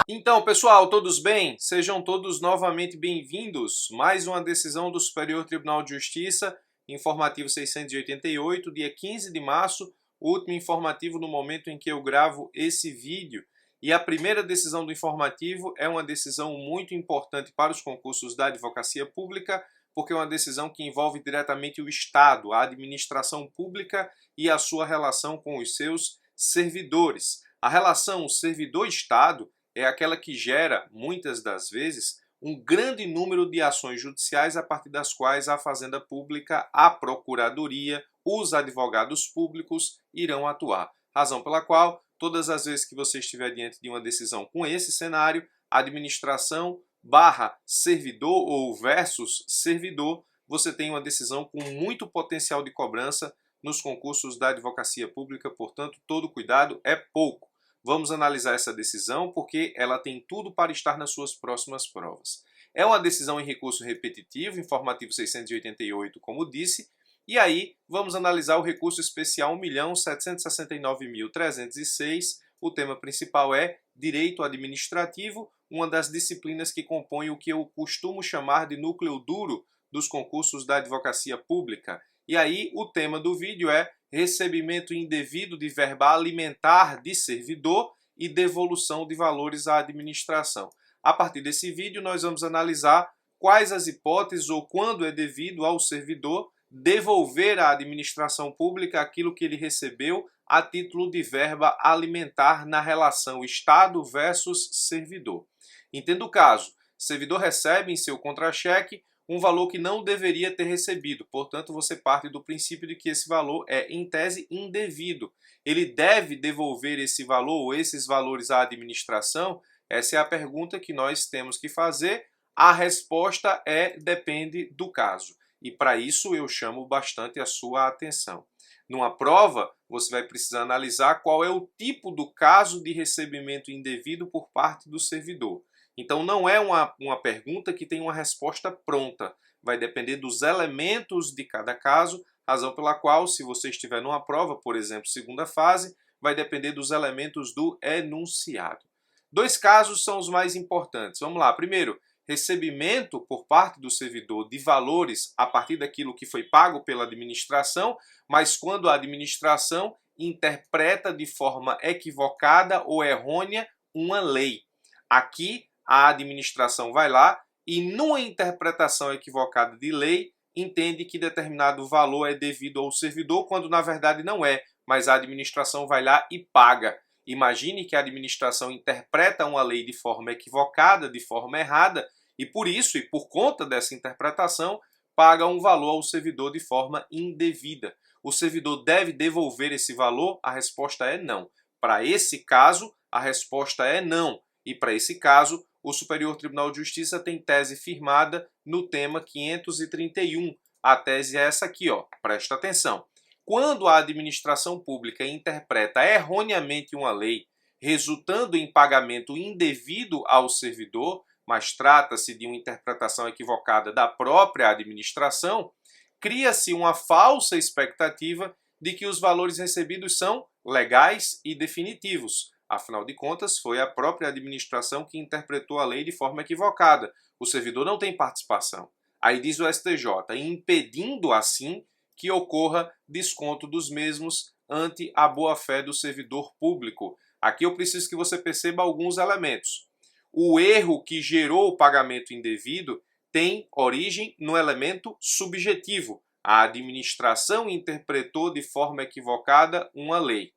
Então, pessoal, todos bem? Sejam todos novamente bem-vindos. Mais uma decisão do Superior Tribunal de Justiça, informativo 688, dia 15 de março, último informativo no momento em que eu gravo esse vídeo. E a primeira decisão do informativo é uma decisão muito importante para os concursos da advocacia pública, porque é uma decisão que envolve diretamente o Estado, a administração pública e a sua relação com os seus servidores. A relação servidor-Estado é aquela que gera, muitas das vezes, um grande número de ações judiciais a partir das quais a Fazenda Pública, a Procuradoria, os advogados públicos irão atuar. Razão pela qual, todas as vezes que você estiver diante de uma decisão com esse cenário, administração barra servidor ou versus servidor, você tem uma decisão com muito potencial de cobrança nos concursos da advocacia pública, portanto, todo cuidado é pouco. Vamos analisar essa decisão porque ela tem tudo para estar nas suas próximas provas. É uma decisão em recurso repetitivo, informativo 688, como disse, e aí vamos analisar o recurso especial 1.769.306. O tema principal é Direito Administrativo, uma das disciplinas que compõem o que eu costumo chamar de núcleo duro dos concursos da advocacia pública. E aí o tema do vídeo é recebimento indevido de verba alimentar de servidor e devolução de valores à administração. A partir desse vídeo nós vamos analisar quais as hipóteses ou quando é devido ao servidor devolver à administração pública aquilo que ele recebeu a título de verba alimentar na relação Estado versus servidor. Entenda o caso, o servidor recebe em seu contra-cheque um valor que não deveria ter recebido, portanto você parte do princípio de que esse valor é, em tese, indevido. Ele deve devolver esse valor ou esses valores à administração? Essa é a pergunta que nós temos que fazer. A resposta é depende do caso. E para isso eu chamo bastante a sua atenção. Numa prova, você vai precisar analisar qual é o tipo do caso de recebimento indevido por parte do servidor. Então não é uma pergunta que tem uma resposta pronta. Vai depender dos elementos de cada caso, razão pela qual, se você estiver numa prova, por exemplo, segunda fase, vai depender dos elementos do enunciado. Dois casos são os mais importantes. Vamos lá. Primeiro, recebimento por parte do servidor de valores a partir daquilo que foi pago pela administração, mas quando a administração interpreta de forma equivocada ou errônea uma lei. Aqui, a administração vai lá e, numa interpretação equivocada de lei, entende que determinado valor é devido ao servidor, quando na verdade não é, mas a administração vai lá e paga. Imagine que a administração interpreta uma lei de forma equivocada, de forma errada, e por isso, e por conta dessa interpretação, paga um valor ao servidor de forma indevida. O servidor deve devolver esse valor? A resposta é não. Para esse caso, a resposta é não. E para esse caso, o Superior Tribunal de Justiça tem tese firmada no tema 531. A tese é essa aqui, ó. Presta atenção. Quando a administração pública interpreta erroneamente uma lei, resultando em pagamento indevido ao servidor, mas trata-se de uma interpretação equivocada da própria administração, cria-se uma falsa expectativa de que os valores recebidos são legais e definitivos. Afinal de contas, foi a própria administração que interpretou a lei de forma equivocada. O servidor não tem participação. Aí diz o STJ, impedindo assim que ocorra desconto dos mesmos ante a boa-fé do servidor público. Aqui eu preciso que você perceba alguns elementos. O erro que gerou o pagamento indevido tem origem no elemento subjetivo. A administração interpretou de forma equivocada uma lei.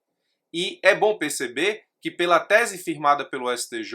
E é bom perceber que pela tese firmada pelo STJ,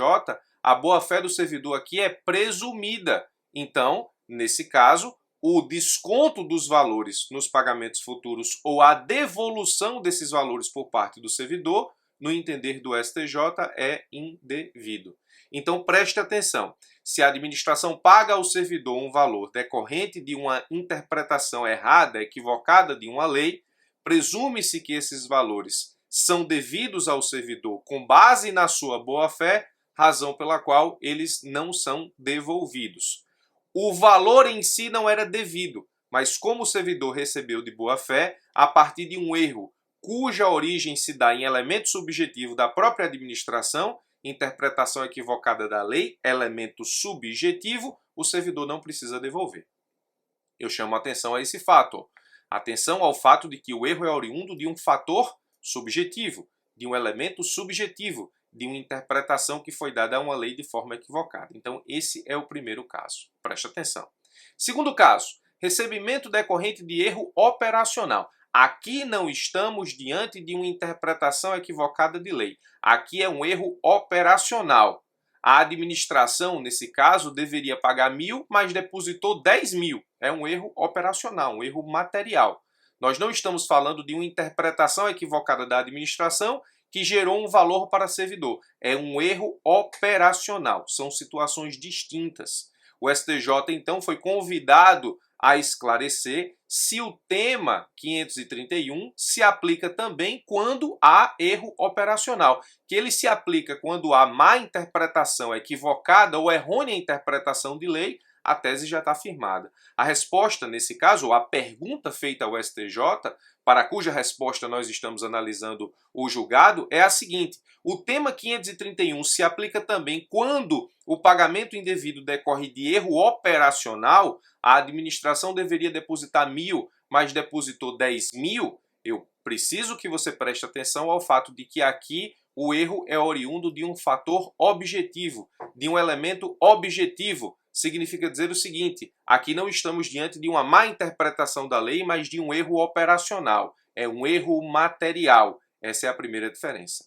a boa-fé do servidor aqui é presumida. Então, nesse caso, o desconto dos valores nos pagamentos futuros ou a devolução desses valores por parte do servidor, no entender do STJ, é indevido. Então, preste atenção. Se a administração paga ao servidor um valor decorrente de uma interpretação errada, equivocada de uma lei, presume-se que esses valores são devidos ao servidor com base na sua boa-fé, razão pela qual eles não são devolvidos. O valor em si não era devido, mas como o servidor recebeu de boa-fé, a partir de um erro cuja origem se dá em elemento subjetivo da própria administração, interpretação equivocada da lei, elemento subjetivo, o servidor não precisa devolver. Eu chamo a atenção a esse fato. Atenção ao fato de que o erro é oriundo de um fator subjetivo, de um elemento subjetivo, de uma interpretação que foi dada a uma lei de forma equivocada. Então, esse é o primeiro caso. Preste atenção. Segundo caso, recebimento decorrente de erro operacional. Aqui não estamos diante de uma interpretação equivocada de lei. Aqui é um erro operacional. A administração, nesse caso, deveria pagar 1.000, mas depositou 10.000. É um erro operacional, um erro material. Nós não estamos falando de uma interpretação equivocada da administração que gerou um valor para servidor. É um erro operacional. São situações distintas. O STJ, então, foi convidado a esclarecer se o tema 531 se aplica também quando há erro operacional, que ele se aplica quando há má interpretação equivocada ou errônea interpretação de lei, a tese já está firmada. A resposta, nesse caso, ou a pergunta feita ao STJ, para cuja resposta nós estamos analisando o julgado, é a seguinte: o tema 531 se aplica também quando o pagamento indevido decorre de erro operacional, a administração deveria depositar 1.000, mas depositou 10.000, eu preciso que você preste atenção ao fato de que aqui o erro é oriundo de um fator objetivo, de um elemento objetivo. Significa dizer o seguinte: aqui não estamos diante de uma má interpretação da lei, mas de um erro operacional. É um erro material. Essa é a primeira diferença.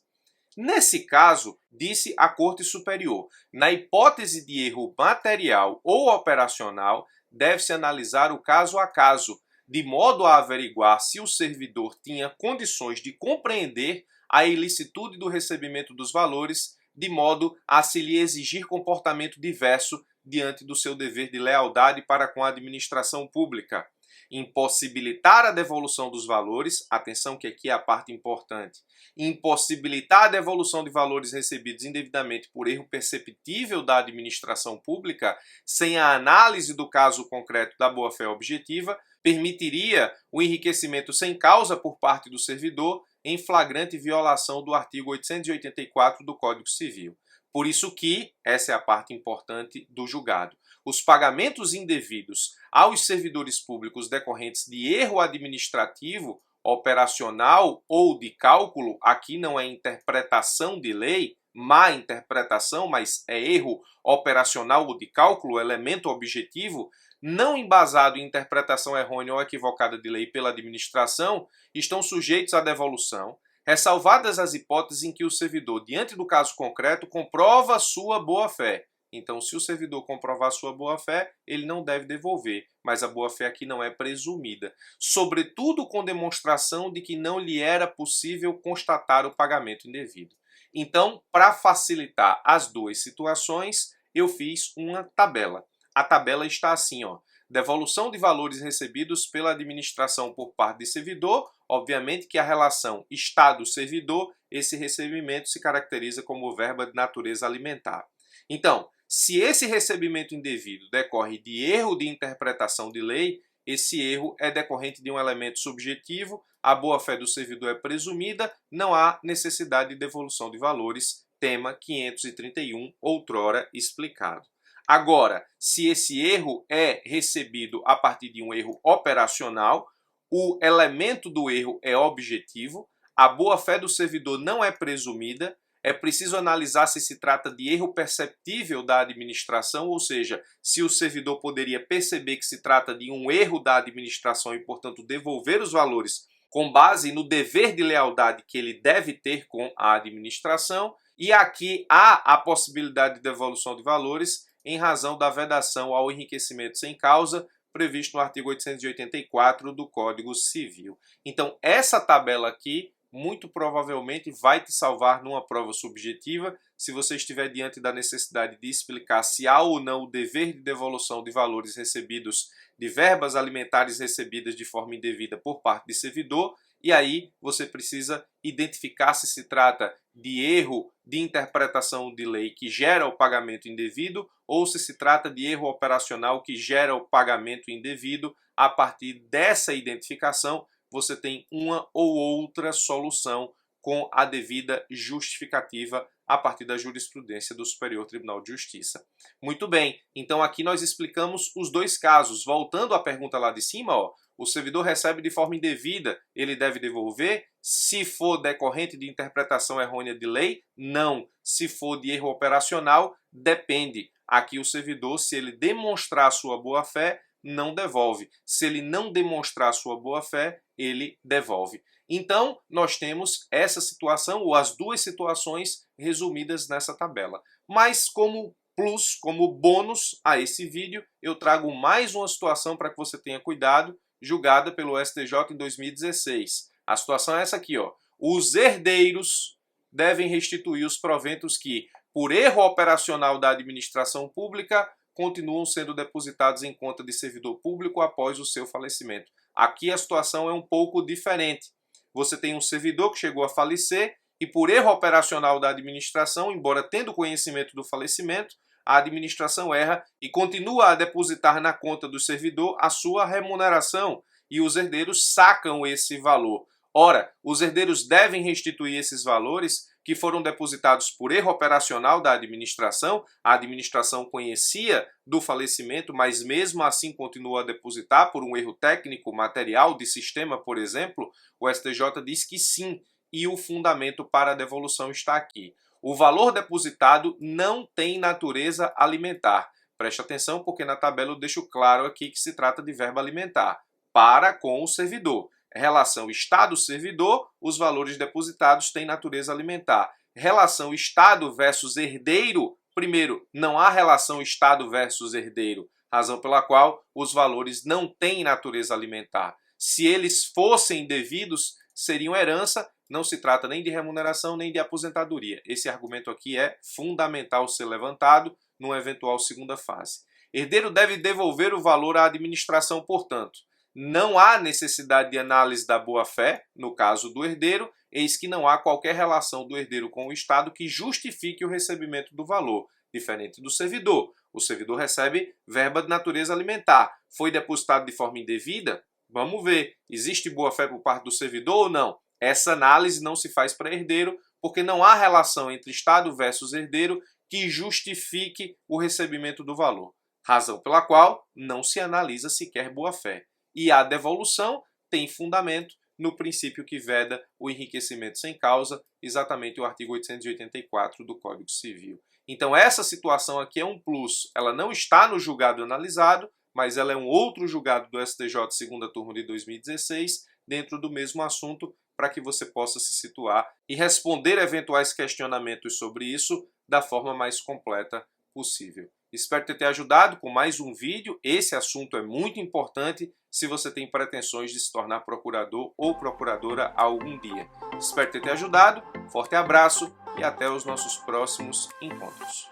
Nesse caso, disse a Corte Superior, na hipótese de erro material ou operacional, deve-se analisar o caso a caso, de modo a averiguar se o servidor tinha condições de compreender a ilicitude do recebimento dos valores, de modo a se lhe exigir comportamento diverso diante do seu dever de lealdade para com a administração pública. Impossibilitar a devolução dos valores, atenção que aqui é a parte importante, impossibilitar a devolução de valores recebidos indevidamente por erro perceptível da administração pública, sem a análise do caso concreto da boa-fé objetiva, permitiria o enriquecimento sem causa por parte do servidor em flagrante violação do artigo 884 do Código Civil. Por isso que, essa é a parte importante do julgado, os pagamentos indevidos aos servidores públicos decorrentes de erro administrativo, operacional ou de cálculo, aqui não é interpretação de lei, má interpretação, mas é erro operacional ou de cálculo, elemento objetivo, não embasado em interpretação errônea ou equivocada de lei pela administração, estão sujeitos à devolução, ressalvadas as hipóteses em que o servidor, diante do caso concreto, comprova sua boa-fé. Então, se o servidor comprovar sua boa-fé, ele não deve devolver, mas a boa-fé aqui não é presumida, sobretudo com demonstração de que não lhe era possível constatar o pagamento indevido. Então, para facilitar as duas situações, eu fiz uma tabela. A tabela está assim, ó: devolução de valores recebidos pela administração por parte de servidor. Obviamente que a relação Estado-servidor, esse recebimento se caracteriza como verba de natureza alimentar. Então, se esse recebimento indevido decorre de erro de interpretação de lei, esse erro é decorrente de um elemento subjetivo, a boa-fé do servidor é presumida, não há necessidade de devolução de valores, tema 531, outrora explicado. Agora, se esse erro é recebido a partir de um erro operacional, o elemento do erro é objetivo, a boa-fé do servidor não é presumida, é preciso analisar se se trata de erro perceptível da administração, ou seja, se o servidor poderia perceber que se trata de um erro da administração e, portanto, devolver os valores com base no dever de lealdade que ele deve ter com a administração. E aqui há a possibilidade de devolução de valores em razão da vedação ao enriquecimento sem causa, previsto no artigo 884 do Código Civil. Então, essa tabela aqui muito provavelmente vai te salvar numa prova subjetiva, se você estiver diante da necessidade de explicar se há ou não o dever de devolução de valores recebidos, de verbas alimentares recebidas de forma indevida por parte de servidor, e aí você precisa identificar se se trata de erro de interpretação de lei que gera o pagamento indevido ou se se trata de erro operacional que gera o pagamento indevido. A partir dessa identificação, você tem uma ou outra solução com a devida justificativa a partir da jurisprudência do Superior Tribunal de Justiça. Muito bem, então aqui nós explicamos os dois casos. Voltando à pergunta lá de cima, ó, o servidor recebe de forma indevida, ele deve devolver? Se for decorrente de interpretação errônea de lei, não. Se for de erro operacional, depende. Aqui o servidor, se ele demonstrar sua boa-fé, não devolve. Se ele não demonstrar sua boa-fé, ele devolve. Então, nós temos essa situação, ou as duas situações resumidas nessa tabela. Mas como plus, como bônus a esse vídeo, eu trago mais uma situação para que você tenha cuidado, julgada pelo STJ em 2016. A situação é essa aqui, ó. Os herdeiros devem restituir os proventos que, por erro operacional da administração pública, continuam sendo depositados em conta de servidor público após o seu falecimento. Aqui a situação é um pouco diferente. Você tem um servidor que chegou a falecer e, por erro operacional da administração, embora tendo conhecimento do falecimento, a administração erra e continua a depositar na conta do servidor a sua remuneração e os herdeiros sacam esse valor. Ora, os herdeiros devem restituir esses valores que foram depositados por erro operacional da administração. A administração conhecia do falecimento, mas mesmo assim continua a depositar por um erro técnico, material, de sistema, por exemplo. O STJ diz que sim, e o fundamento para a devolução está aqui. O valor depositado não tem natureza alimentar. Preste atenção porque na tabela eu deixo claro aqui que se trata de verbo alimentar. Para com o servidor. Relação Estado-servidor, os valores depositados têm natureza alimentar. Relação Estado versus herdeiro, primeiro, não há relação Estado versus herdeiro, razão pela qual os valores não têm natureza alimentar. Se eles fossem devidos, seriam herança, não se trata nem de remuneração nem de aposentadoria. Esse argumento aqui é fundamental ser levantado numa eventual segunda fase. Herdeiro deve devolver o valor à administração, portanto. Não há necessidade de análise da boa-fé, no caso do herdeiro, eis que não há qualquer relação do herdeiro com o Estado que justifique o recebimento do valor, diferente do servidor. O servidor recebe verba de natureza alimentar. Foi depositado de forma indevida? Vamos ver. Existe boa-fé por parte do servidor ou não? Essa análise não se faz para herdeiro, porque não há relação entre Estado versus herdeiro que justifique o recebimento do valor. Razão pela qual não se analisa sequer boa-fé. E a devolução tem fundamento no princípio que veda o enriquecimento sem causa, exatamente o artigo 884 do Código Civil. Então essa situação aqui é um plus. Ela não está no julgado analisado, mas ela é um outro julgado do STJ segunda turma de 2016, dentro do mesmo assunto, para que você possa se situar e responder eventuais questionamentos sobre isso da forma mais completa possível. Espero ter te ajudado com mais um vídeo. Esse assunto é muito importante se você tem pretensões de se tornar procurador ou procuradora algum dia. Espero ter te ajudado. Forte abraço e até os nossos próximos encontros.